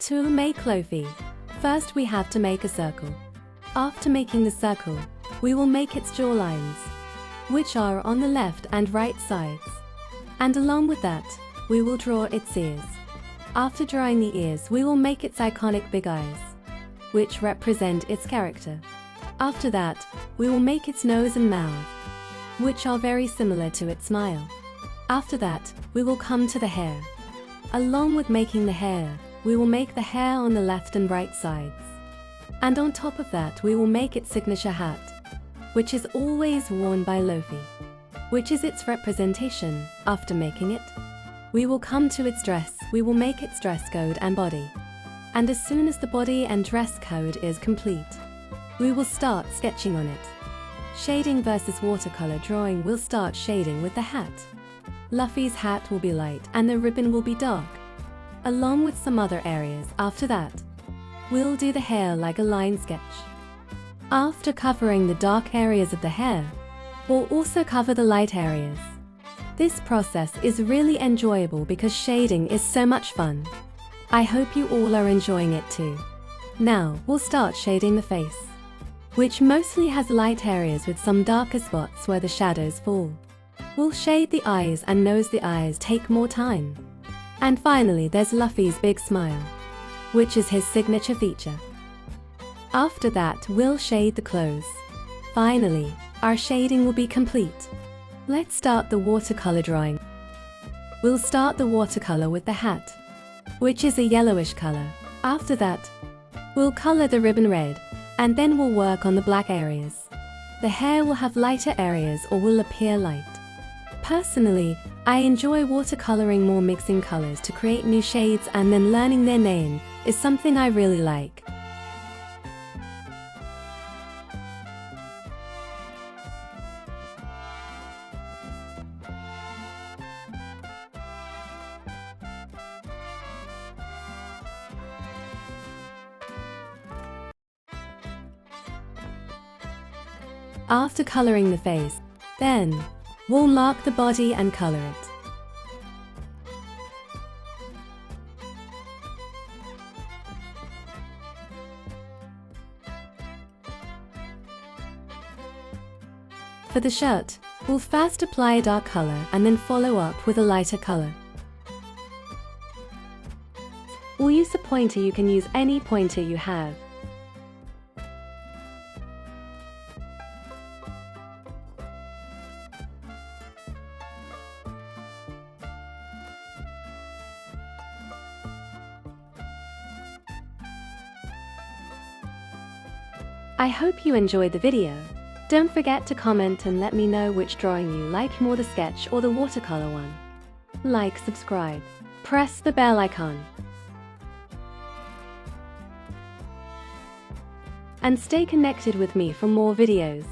To make Luffy, first we have to make a circle. After making the circle, we will make its jawlines, which are on the left and right sides. And along with that, we will draw its ears. After drawing the ears, we will make its iconic big eyes, which represent its character. After that, we will make its nose and mouth, which are very similar to its smile. After that, we will come to the hair. Along with making the hair, we will make the hair on the left and right sides. And on top of that, we will make its signature hat, which is always worn by Luffy, which is its representation. After making it, we will come to its dress. We will make its dress code and body. And as soon as the body and dress code is complete, we will start sketching on it. Shading versus watercolor drawing. Will start shading with the hat. Luffy's hat will be light and the ribbon will be dark, along with some other areas. After that, we'll do the hair like a line sketch. After covering the dark areas of the hair, we'll also cover the light areas. This process is really enjoyable because shading is so much fun. I hope you all are enjoying it too. Now, we'll start shading the face, which mostly has light areas with some darker spots where the shadows fall. We'll shade the eyes and nose. The eyes take more time. And finally, there's Luffy's big smile, which is his signature feature. After that, we'll shade the clothes. Finally, our shading will be complete. Let's start the watercolor drawing. We'll start the watercolor with the hat, which is a yellowish color. After that, we'll color the ribbon red, and then we'll work on the black areas. The hair will have lighter areas or will appear light. Personally, I enjoy watercoloring more. Mixing colors to create new shades and then learning their name is something I really like. After coloring the face, then we'll mark the body and color it. For the shirt, we'll first apply a dark color and then follow up with a lighter color. We'll use a pointer. You can use any pointer you have. I hope you enjoyed the video. Don't forget to comment and let me know which drawing you like more, the sketch or the watercolor one. Like, subscribe, press the bell icon, and stay connected with me for more videos.